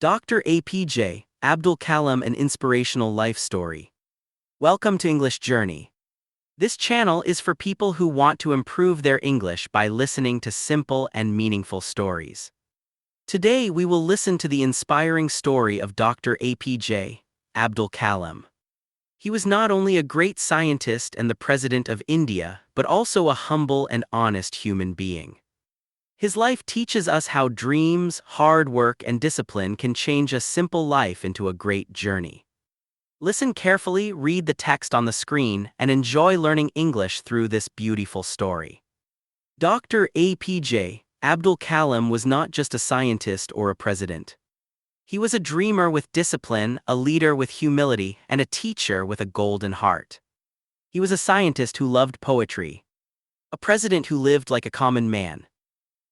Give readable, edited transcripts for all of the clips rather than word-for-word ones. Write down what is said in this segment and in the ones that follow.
Dr. APJ Abdul Kalam, an inspirational life story. Welcome to English Journey. This channel is for people who want to improve their English by listening to simple and meaningful stories. Today we will listen to the inspiring story of Dr. APJ Abdul Kalam. He was not only a great scientist and the President of India, but also a humble and honest human being. His life teaches us how dreams, hard work, and discipline can change a simple life into a great journey. Listen carefully, read the text on the screen, and enjoy learning English through this beautiful story. Dr. APJ Abdul Kalam was not just a scientist or a president. He was a dreamer with discipline, a leader with humility, and a teacher with a golden heart. He was a scientist who loved poetry, a president who lived like a common man,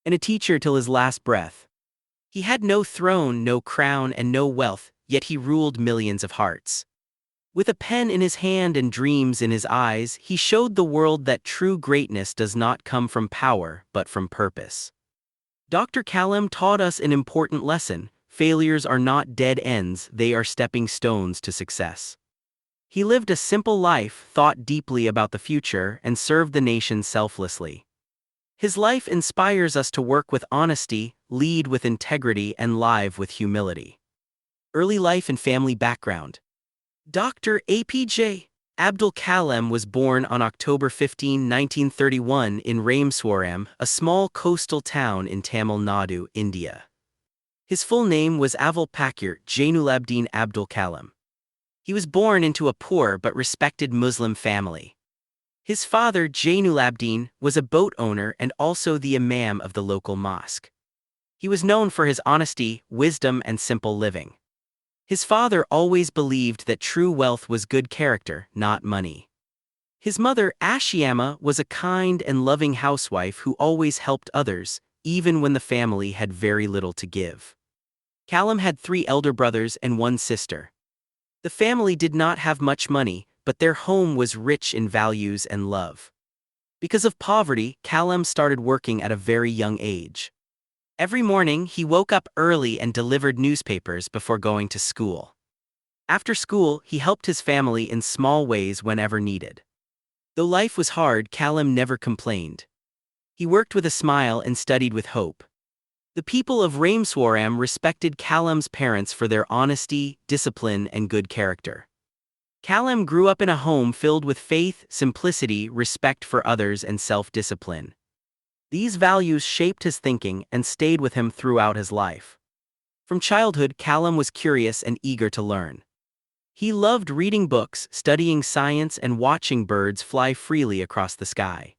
and a teacher till his last breath. He had no throne, no crown, and no wealth, yet he ruled millions of hearts. With a pen in his hand and dreams in his eyes, he showed the world that true greatness does not come from power, but from purpose. Dr. Kalam taught us an important lesson: failures are not dead ends, they are stepping stones to success. He lived a simple life, thought deeply about the future, and served the nation selflessly. His life inspires us to work with honesty, lead with integrity, and live with humility. Early life and family background. Dr. APJ Abdul Kalam was born on October 15, 1931 in Rameswaram, a small coastal town in Tamil Nadu, India. His full name was Avul Pakir Jainulabdin Abdul Kalam. He was born into a poor but respected Muslim family. His father, Jainulabdin, was a boat owner and also the imam of the local mosque. He was known for his honesty, wisdom, and simple living. His father always believed that true wealth was good character, not money. His mother, Ashiama, was a kind and loving housewife who always helped others, even when the family had very little to give. Kalam had 3 elder brothers and 1 sister. The family did not have much money, but their home was rich in values and love. Because of poverty, Kalam started working at a very young age. Every morning, he woke up early and delivered newspapers before going to school. After school, he helped his family in small ways whenever needed. Though life was hard, Kalam never complained. He worked with a smile and studied with hope. The people of Rameswaram respected Kalam's parents for their honesty, discipline, and good character. Kalam grew up in a home filled with faith, simplicity, respect for others, and self-discipline. These values shaped his thinking and stayed with him throughout his life. From childhood, Kalam was curious and eager to learn. He loved reading books, studying science, and watching birds fly freely across the sky.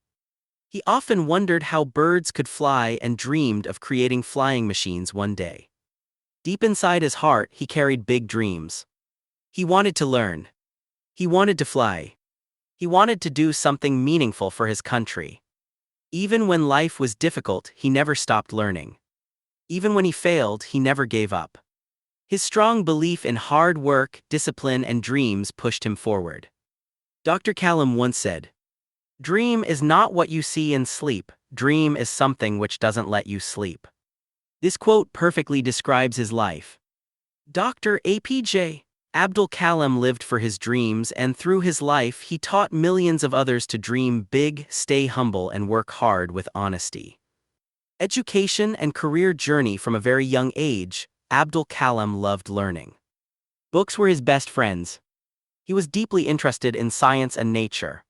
He often wondered how birds could fly and dreamed of creating flying machines one day. Deep inside his heart, he carried big dreams. He wanted to learn. He wanted to fly. He wanted to do something meaningful for his country. Even when life was difficult, he never stopped learning. Even when he failed, he never gave up. His strong belief in hard work, discipline, and dreams pushed him forward. Dr. Kalam once said, "Dream is not what you see in sleep, dream is something which doesn't let you sleep." This quote perfectly describes his life. Dr. APJ Abdul Kalam lived for his dreams, and through his life he taught millions of others to dream big, stay humble, and work hard with honesty. Education and career journey. From a very young age, Abdul Kalam loved learning. Books were his best friends. He was deeply interested in science and nature.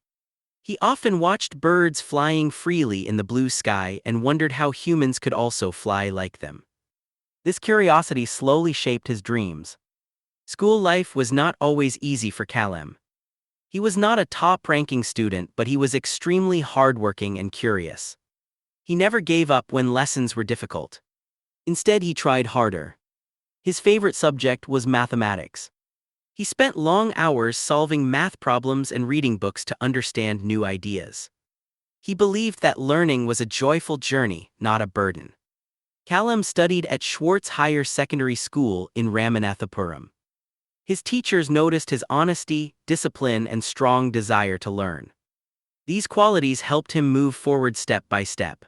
He often watched birds flying freely in the blue sky and wondered how humans could also fly like them. This curiosity slowly shaped his dreams. School life was not always easy for Kalam. He was not a top-ranking student, but he was extremely hardworking and curious. He never gave up when lessons were difficult. Instead, he tried harder. His favorite subject was mathematics. He spent long hours solving math problems and reading books to understand new ideas. He believed that learning was a joyful journey, not a burden. Kalam studied at Schwartz Higher Secondary School in Ramanathapuram. His teachers noticed his honesty, discipline, and strong desire to learn. These qualities helped him move forward step by step.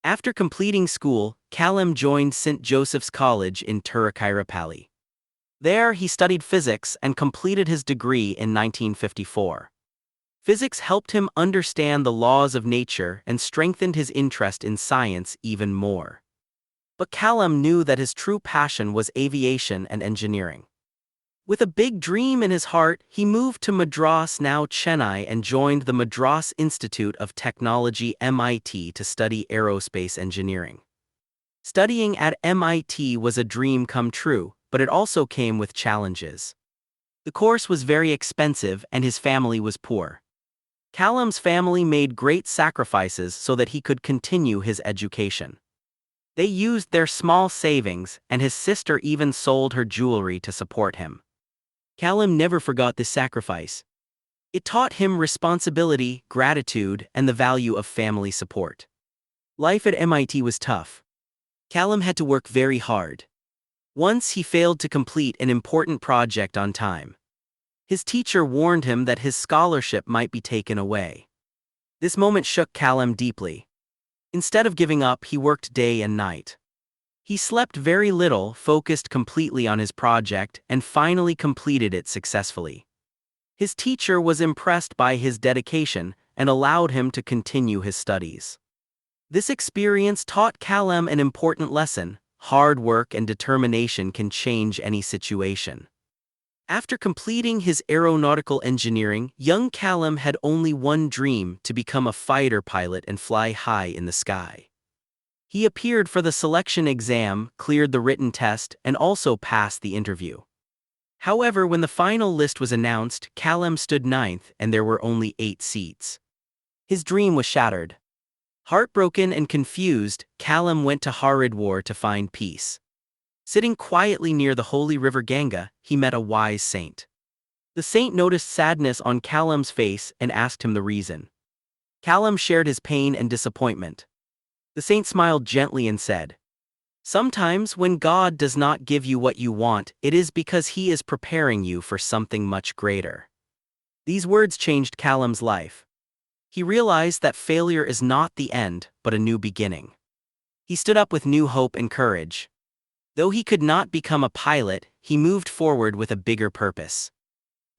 After completing school, Kalam joined St. Joseph's College in Tiruchirappalli. There, he studied physics and completed his degree in 1954. Physics helped him understand the laws of nature and strengthened his interest in science even more. But Kalam knew that his true passion was aviation and engineering. With a big dream in his heart, he moved to Madras, now Chennai, and joined the Madras Institute of Technology (MIT) to study aerospace engineering. Studying at MIT was a dream come true, but it also came with challenges. The course was very expensive and his family was poor. Kalam's family made great sacrifices so that he could continue his education. They used their small savings, and his sister even sold her jewelry to support him. Kalam never forgot this sacrifice. It taught him responsibility, gratitude, and the value of family support. Life at MIT was tough. Kalam had to work very hard. Once he failed to complete an important project on time. His teacher warned him that his scholarship might be taken away. This moment shook Kalam deeply. Instead of giving up, he worked day and night. He slept very little, focused completely on his project, and finally completed it successfully. His teacher was impressed by his dedication and allowed him to continue his studies. This experience taught Kalam an important lesson: hard work and determination can change any situation. After completing his aeronautical engineering, young Kalam had only one dream: to become a fighter pilot and fly high in the sky. He appeared for the selection exam, cleared the written test, and also passed the interview. However, when the final list was announced, Kalam stood ninth and there were only 8 seats. His dream was shattered. Heartbroken and confused, Kalam went to Haridwar to find peace. Sitting quietly near the holy river Ganga, he met a wise saint. The saint noticed sadness on Kalam's face and asked him the reason. Kalam shared his pain and disappointment. The saint smiled gently and said, "Sometimes when God does not give you what you want, it is because He is preparing you for something much greater." These words changed Kalam's life. He realized that failure is not the end, but a new beginning. He stood up with new hope and courage. Though he could not become a pilot, he moved forward with a bigger purpose.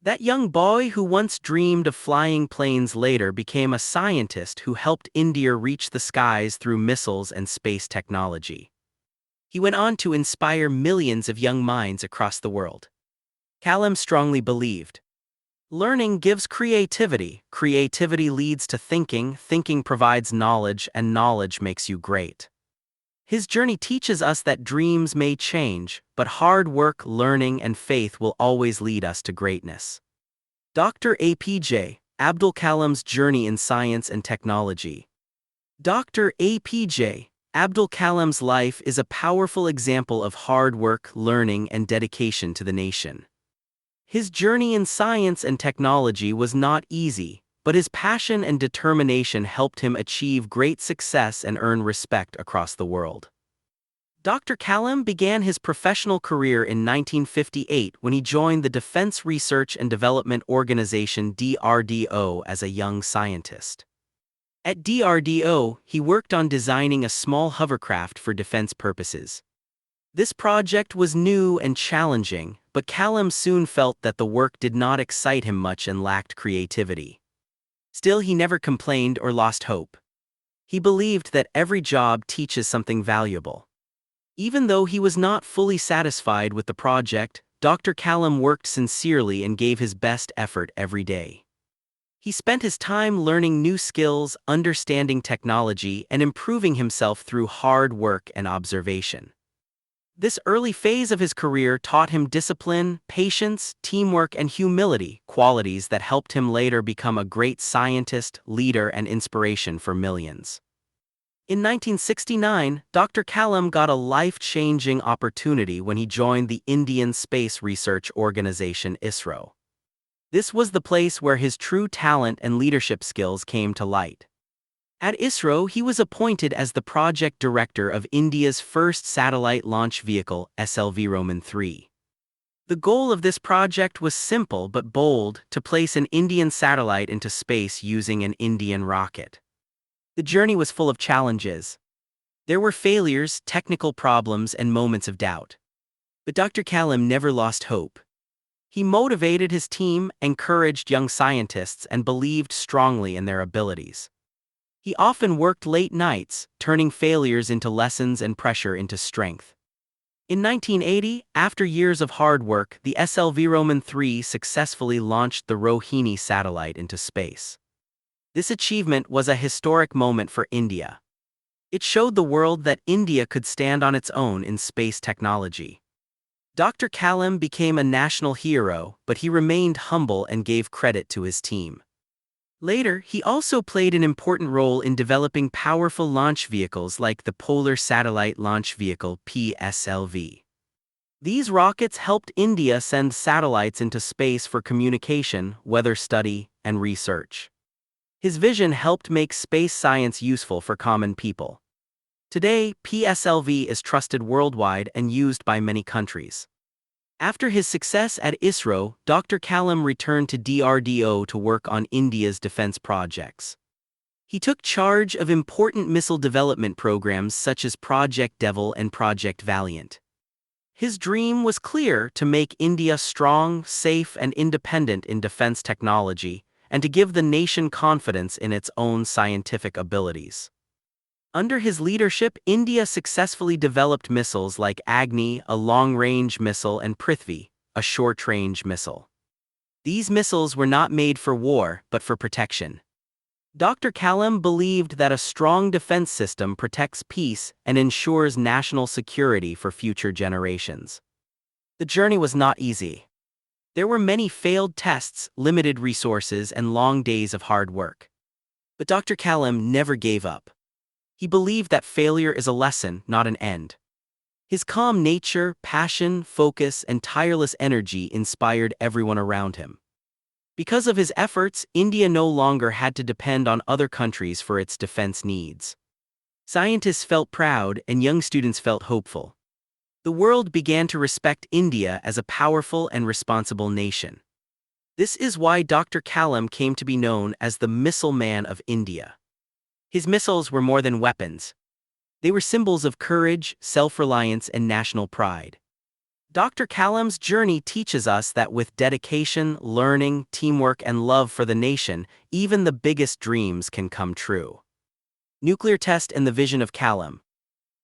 That young boy who once dreamed of flying planes later became a scientist who helped India reach the skies through missiles and space technology. He went on to inspire millions of young minds across the world. Kalam strongly believed, "Learning gives creativity, creativity leads to thinking, thinking provides knowledge, and knowledge makes you great." His journey teaches us that dreams may change, but hard work, learning, and faith will always lead us to greatness. Dr. APJ Abdul Kalam's journey in science and technology. Dr. APJ Abdul Kalam's life is a powerful example of hard work, learning, and dedication to the nation. His journey in science and technology was not easy, but his passion and determination helped him achieve great success and earn respect across the world. Dr. Kalam began his professional career in 1958 when he joined the Defense Research and Development Organization (DRDO) as a young scientist. At DRDO, he worked on designing a small hovercraft for defense purposes. This project was new and challenging, but Kalam soon felt that the work did not excite him much and lacked creativity. Still, he never complained or lost hope. He believed that every job teaches something valuable. Even though he was not fully satisfied with the project, Dr. Kalam worked sincerely and gave his best effort every day. He spent his time learning new skills, understanding technology, and improving himself through hard work and observation. This early phase of his career taught him discipline, patience, teamwork, and humility, qualities that helped him later become a great scientist, leader, and inspiration for millions. In 1969, Dr. Kalam got a life-changing opportunity when he joined the Indian Space Research Organization (ISRO). This was the place where his true talent and leadership skills came to light. At ISRO, he was appointed as the project director of India's first satellite launch vehicle, SLV-3. The goal of this project was simple but bold: to place an Indian satellite into space using an Indian rocket. The journey was full of challenges. There were failures, technical problems, and moments of doubt. But Dr. Kalam never lost hope. He motivated his team, encouraged young scientists, and believed strongly in their abilities. He often worked late nights, turning failures into lessons and pressure into strength. In 1980, after years of hard work, the SLV Roman 3 successfully launched the Rohini satellite into space. This achievement was a historic moment for India. It showed the world that India could stand on its own in space technology. Dr. Kalam became a national hero, but he remained humble and gave credit to his team. Later, he also played an important role in developing powerful launch vehicles like the Polar Satellite Launch Vehicle (PSLV). These rockets helped India send satellites into space for communication, weather study, and research. His vision helped make space science useful for common people. Today, PSLV is trusted worldwide and used by many countries. After his success at ISRO, Dr. Kalam returned to DRDO to work on India's defense projects. He took charge of important missile development programs such as Project Devil and Project Valiant. His dream was clear: to make India strong, safe, and independent in defense technology, and to give the nation confidence in its own scientific abilities. Under his leadership, India successfully developed missiles like Agni, a long-range missile, and Prithvi, a short-range missile. These missiles were not made for war, but for protection. Dr. Kalam believed that a strong defense system protects peace and ensures national security for future generations. The journey was not easy. There were many failed tests, limited resources, and long days of hard work. But Dr. Kalam never gave up. He believed that failure is a lesson, not an end. His calm nature, passion, focus, and tireless energy inspired everyone around him. Because of his efforts, India no longer had to depend on other countries for its defense needs. Scientists felt proud and young students felt hopeful. The world began to respect India as a powerful and responsible nation. This is why Dr. Kalam came to be known as the Missile Man of India. His missiles were more than weapons. They were symbols of courage, self-reliance, and national pride. Dr. Kalam's journey teaches us that with dedication, learning, teamwork, and love for the nation, even the biggest dreams can come true. Nuclear test and the vision of Kalam.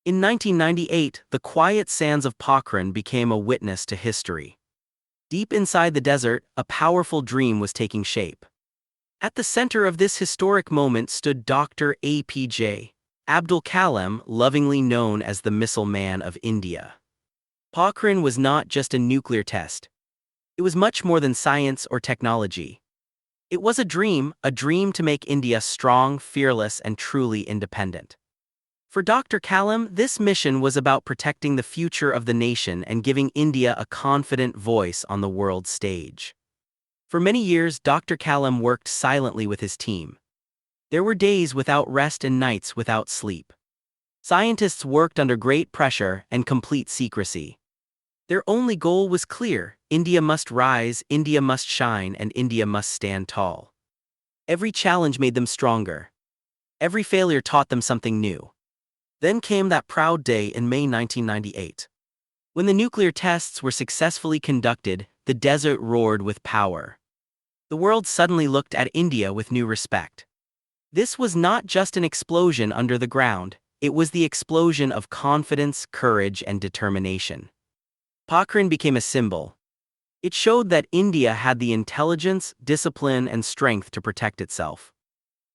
In 1998, the quiet sands of Pokhran became a witness to history. Deep inside the desert, a powerful dream was taking shape. At the center of this historic moment stood Dr. APJ Abdul Kalam, lovingly known as the Missile Man of India. Pokhran was not just a nuclear test. It was much more than science or technology. It was a dream to make India strong, fearless, and truly independent. For Dr. Kalam, this mission was about protecting the future of the nation and giving India a confident voice on the world stage. For many years, Dr. Kalam worked silently with his team. There were days without rest and nights without sleep. Scientists worked under great pressure and complete secrecy. Their only goal was clear: India must rise, India must shine, and India must stand tall. Every challenge made them stronger. Every failure taught them something new. Then came that proud day in May 1998. When the nuclear tests were successfully conducted, the desert roared with power. The world suddenly looked at India with new respect. This was not just an explosion under the ground, it was the explosion of confidence, courage, and determination. Pokhran became a symbol. It showed that India had the intelligence, discipline, and strength to protect itself.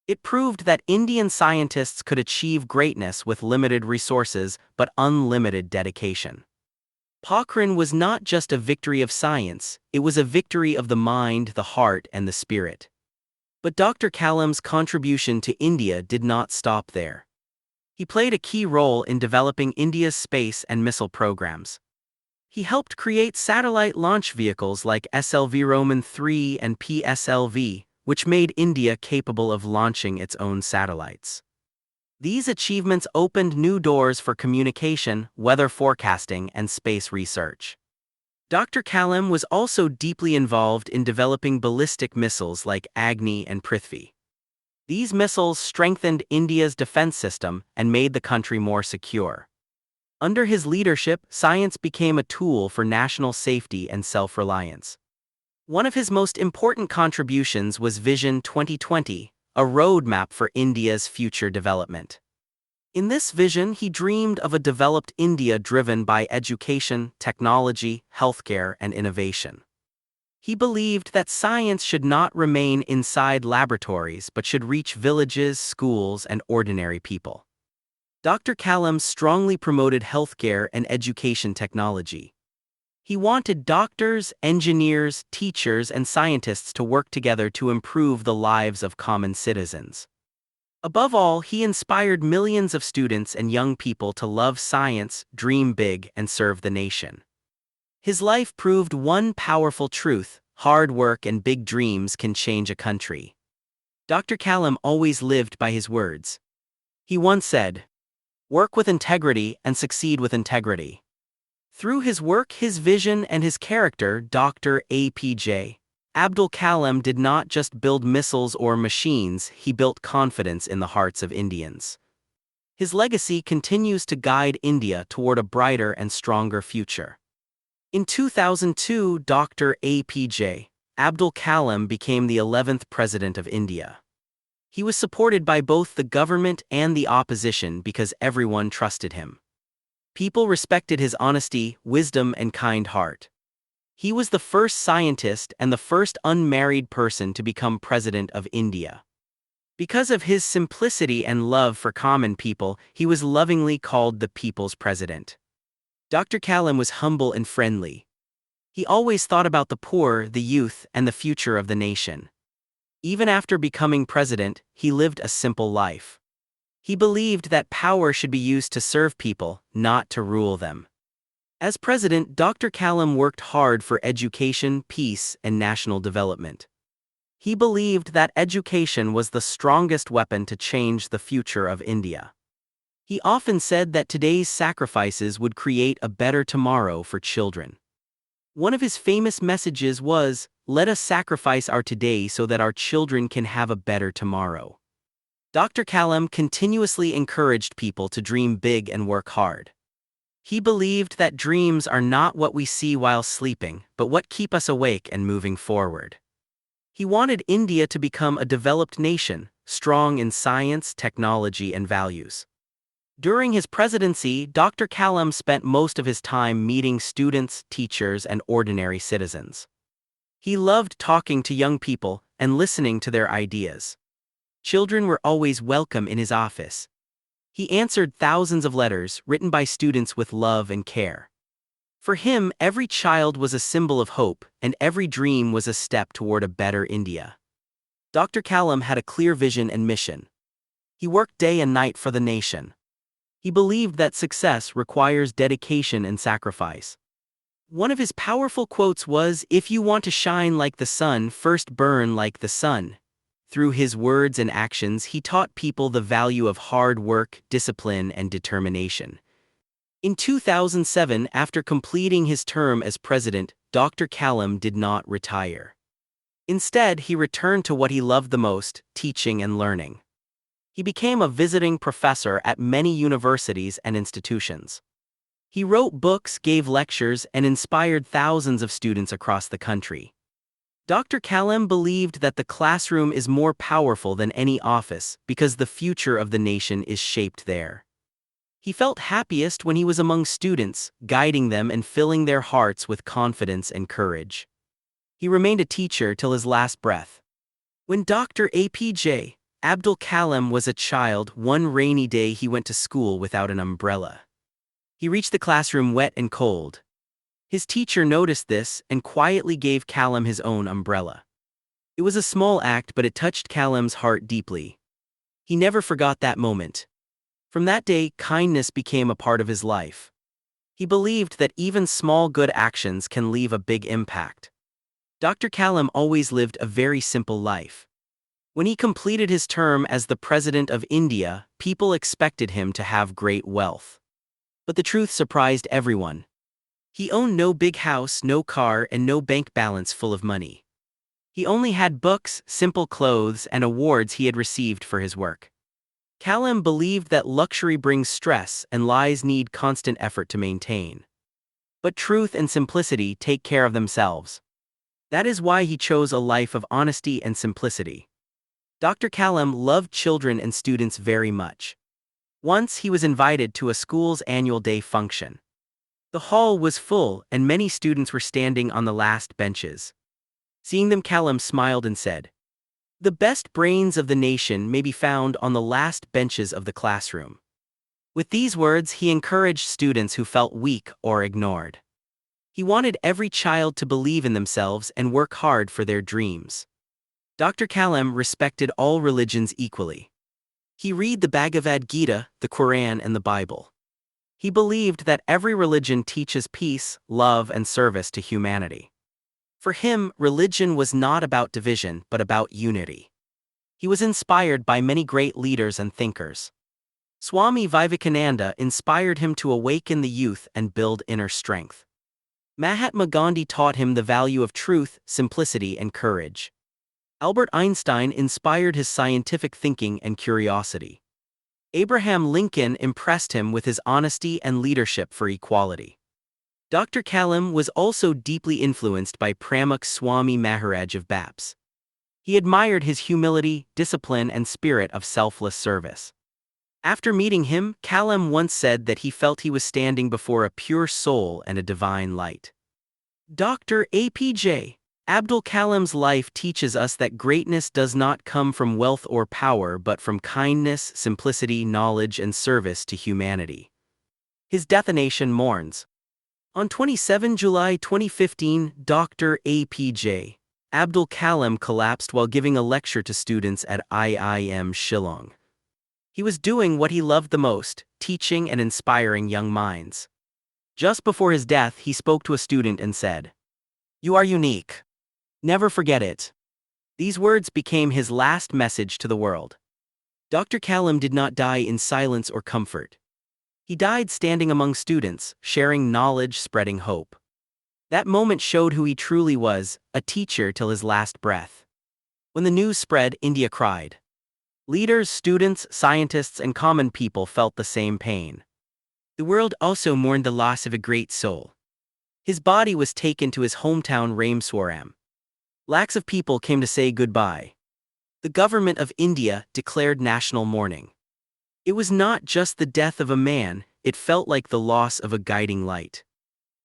It proved that Indian scientists could achieve greatness with limited resources but unlimited dedication. Pokhran was not just a victory of science, it was a victory of the mind, the heart, and the spirit. But Dr. Kalam's contribution to India did not stop there. He played a key role in developing India's space and missile programs. He helped create satellite launch vehicles like SLV Roman 3 and PSLV, which made India capable of launching its own satellites. These achievements opened new doors for communication, weather forecasting, and space research. Dr. Kalam was also deeply involved in developing ballistic missiles like Agni and Prithvi. These missiles strengthened India's defense system and made the country more secure. Under his leadership, science became a tool for national safety and self-reliance. One of his most important contributions was Vision 2020, a roadmap for India's future development. In this vision, he dreamed of a developed India driven by education, technology, healthcare, and innovation. He believed that science should not remain inside laboratories but should reach villages, schools, and ordinary people. Dr. Kalam strongly promoted healthcare and education technology. He wanted doctors, engineers, teachers, and scientists to work together to improve the lives of common citizens. Above all, he inspired millions of students and young people to love science, dream big, and serve the nation. His life proved one powerful truth: hard work and big dreams can change a country. Dr. Kalam always lived by his words. He once said, "Work with integrity and succeed with integrity." Through his work, his vision, and his character, Dr. APJ Abdul Kalam did not just build missiles or machines, he built confidence in the hearts of Indians. His legacy continues to guide India toward a brighter and stronger future. In 2002, Dr. APJ Abdul Kalam became the 11th President of India. He was supported by both the government and the opposition because everyone trusted him. People respected his honesty, wisdom, and kind heart. He was the first scientist and the first unmarried person to become President of India. Because of his simplicity and love for common people, he was lovingly called the People's President. Dr. Kalam was humble and friendly. He always thought about the poor, the youth, and the future of the nation. Even after becoming president, he lived a simple life. He believed that power should be used to serve people, not to rule them. As president, Dr. Kalam worked hard for education, peace, and national development. He believed that education was the strongest weapon to change the future of India. He often said that today's sacrifices would create a better tomorrow for children. One of his famous messages was, "Let us sacrifice our today so that our children can have a better tomorrow." Dr. Kalam continuously encouraged people to dream big and work hard. He believed that dreams are not what we see while sleeping, but what keep us awake and moving forward. He wanted India to become a developed nation, strong in science, technology, and values. During his presidency, Dr. Kalam spent most of his time meeting students, teachers, and ordinary citizens. He loved talking to young people and listening to their ideas. Children were always welcome in his office. He answered thousands of letters written by students with love and care. For him, every child was a symbol of hope, and every dream was a step toward a better India. Dr. Kalam had a clear vision and mission. He worked day and night for the nation. He believed that success requires dedication and sacrifice. One of his powerful quotes was, "If you want to shine like the sun, first burn like the sun." Through his words and actions, he taught people the value of hard work, discipline, and determination. In 2007, after completing his term as president, Dr. Kalam did not retire. Instead, he returned to what he loved the most: teaching and learning. He became a visiting professor at many universities and institutions. He wrote books, gave lectures, and inspired thousands of students across the country. Dr. Kalam believed that the classroom is more powerful than any office because the future of the nation is shaped there. He felt happiest when he was among students, guiding them and filling their hearts with confidence and courage. He remained a teacher till his last breath. When Dr. APJ Abdul Kalam was a child, one rainy day he went to school without an umbrella. He reached the classroom wet and cold. His teacher noticed this and quietly gave Kalam his own umbrella. It was a small act, but it touched Kalam's heart deeply. He never forgot that moment. From that day, kindness became a part of his life. He believed that even small good actions can leave a big impact. Dr. Kalam always lived a very simple life. When he completed his term as the President of India, people expected him to have great wealth. But the truth surprised everyone. He owned no big house, no car, and no bank balance full of money. He only had books, simple clothes, and awards he had received for his work. Kalam believed that luxury brings stress and lies need constant effort to maintain. But truth and simplicity take care of themselves. That is why he chose a life of honesty and simplicity. Dr. Kalam loved children and students very much. Once he was invited to a school's annual day function. The hall was full and many students were standing on the last benches. Seeing them, Kalam smiled and said, "The best brains of the nation may be found on the last benches of the classroom." With these words, he encouraged students who felt weak or ignored. He wanted every child to believe in themselves and work hard for their dreams. Dr. Kalam respected all religions equally. He read the Bhagavad Gita, the Quran, and the Bible. He believed that every religion teaches peace, love, and service to humanity. For him, religion was not about division but about unity. He was inspired by many great leaders and thinkers. Swami Vivekananda inspired him to awaken the youth and build inner strength. Mahatma Gandhi taught him the value of truth, simplicity, and courage. Albert Einstein inspired his scientific thinking and curiosity. Abraham Lincoln impressed him with his honesty and leadership for equality. Dr. Kalam was also deeply influenced by Pramukh Swami Maharaj of Baps. He admired his humility, discipline, and spirit of selfless service. After meeting him, Kalam once said that he felt he was standing before a pure soul and a divine light. Dr. APJ Abdul Kalam's life teaches us that greatness does not come from wealth or power but from kindness, simplicity, knowledge, and service to humanity. His death, a nation mourns. On 27 July 2015, Dr. APJ Abdul Kalam collapsed while giving a lecture to students at IIM Shillong. He was doing what he loved the most, teaching and inspiring young minds. Just before his death, he spoke to a student and said, "You are unique. Never forget it." These words became his last message to the world. Dr. Kalam did not die in silence or comfort. He died standing among students, sharing knowledge, spreading hope. That moment showed who he truly was, a teacher till his last breath. When the news spread, India cried. Leaders, students, scientists, and common people felt the same pain. The world also mourned the loss of a great soul. His body was taken to his hometown Rameswaram. Lakhs of people came to say goodbye. The government of India declared national mourning. It was not just the death of a man, it felt like the loss of a guiding light.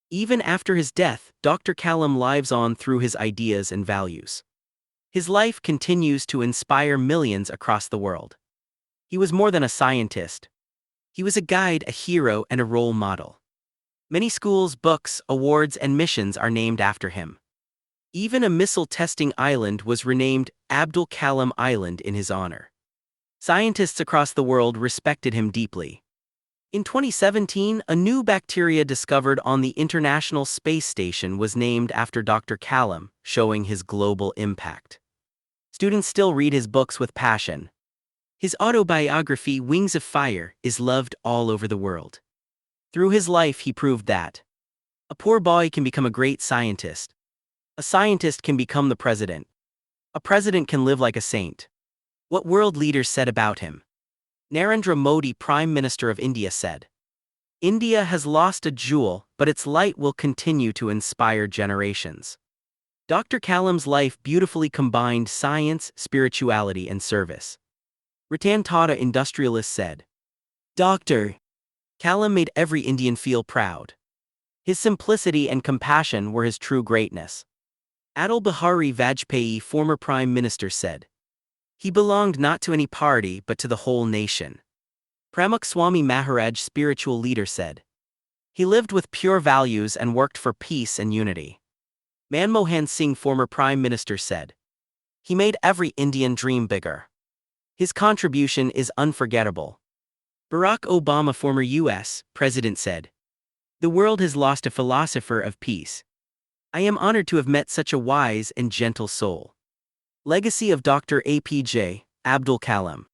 Even after his death, Dr. Kalam lives on through his ideas and values. His life continues to inspire millions across the world. He was more than a scientist. He was a guide, a hero, and a role model. Many schools, books, awards, and missions are named after him. Even a missile testing island was renamed Abdul Kalam Island in his honor. Scientists across the world respected him deeply. In 2017, a new bacteria discovered on the International Space Station was named after Dr. Kalam, showing his global impact. Students still read his books with passion. His autobiography, Wings of Fire, is loved all over the world. Through his life, he proved that a poor boy can become a great scientist. A scientist can become the president. A president can live like a saint. What world leaders said about him. Narendra Modi, Prime Minister of India, said, "India has lost a jewel, but its light will continue to inspire generations." Dr. Kalam's life beautifully combined science, spirituality, and service. Ratan Tata, industrialist, said, "Dr. Kalam made every Indian feel proud. His simplicity and compassion were his true greatness." Atal Bihari Vajpayee, former Prime Minister, said, "He belonged not to any party but to the whole nation." Pramukh Swami Maharaj, spiritual leader, said, "He lived with pure values and worked for peace and unity." Manmohan Singh, former Prime Minister, said, "He made every Indian dream bigger. His contribution is unforgettable." Barack Obama, former U.S. President, said, "The world has lost a philosopher of peace. I am honored to have met such a wise and gentle soul." Legacy of Dr. APJ Abdul Kalam.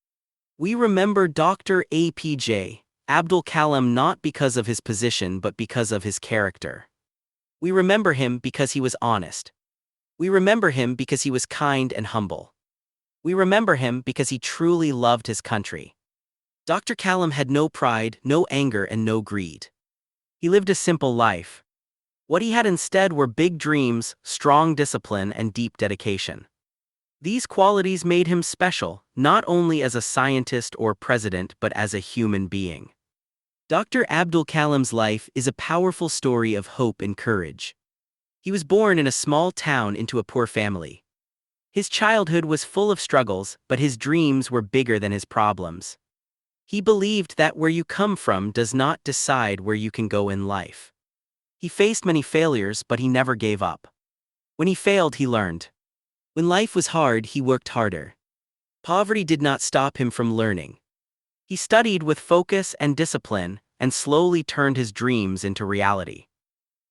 We remember Dr. APJ Abdul Kalam not because of his position but because of his character. We remember him because he was honest. We remember him because he was kind and humble. We remember him because he truly loved his country. Dr. Kalam had no pride, no anger, and no greed. He lived a simple life. What he had instead were big dreams, strong discipline, and deep dedication. These qualities made him special, not only as a scientist or president but as a human being. Dr. Abdul Kalam's life is a powerful story of hope and courage. He was born in a small town into a poor family. His childhood was full of struggles, but his dreams were bigger than his problems. He believed that where you come from does not decide where you can go in life. He faced many failures, but he never gave up. When he failed, he learned. When life was hard, he worked harder. Poverty did not stop him from learning. He studied with focus and discipline, and slowly turned his dreams into reality.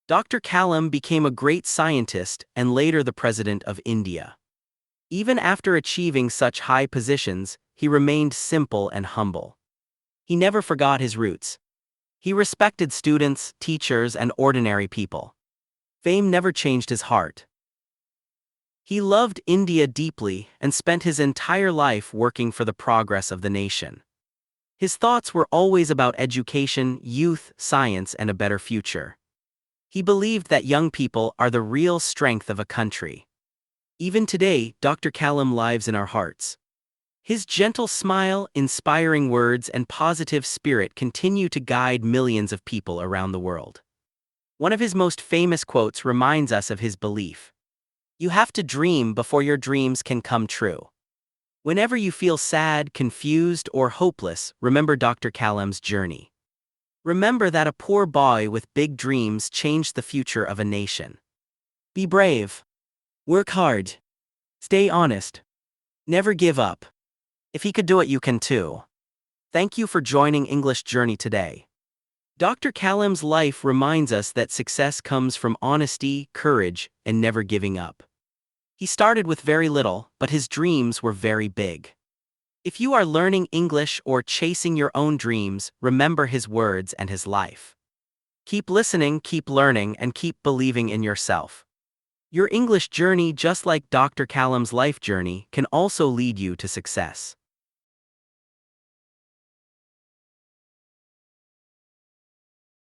Dr. Kalam became a great scientist and later the President of India. Even after achieving such high positions, he remained simple and humble. He never forgot his roots. He respected students, teachers, and ordinary people. Fame never changed his heart. He loved India deeply and spent his entire life working for the progress of the nation. His thoughts were always about education, youth, science, and a better future. He believed that young people are the real strength of a country. Even today, Dr. Kalam lives in our hearts. His gentle smile, inspiring words, and positive spirit continue to guide millions of people around the world. One of his most famous quotes reminds us of his belief. You have to dream before your dreams can come true. Whenever you feel sad, confused, or hopeless, remember Dr. Kalam's journey. Remember that a poor boy with big dreams changed the future of a nation. Be brave. Work hard. Stay honest. Never give up. If he could do it, you can too. Thank you for joining English Journey today. Dr. Kalam's life reminds us that success comes from honesty, courage, and never giving up. He started with very little, but his dreams were very big. If you are learning English or chasing your own dreams, remember his words and his life. Keep listening, keep learning, and keep believing in yourself. Your English journey, just like Dr. Kalam's life journey, can also lead you to success.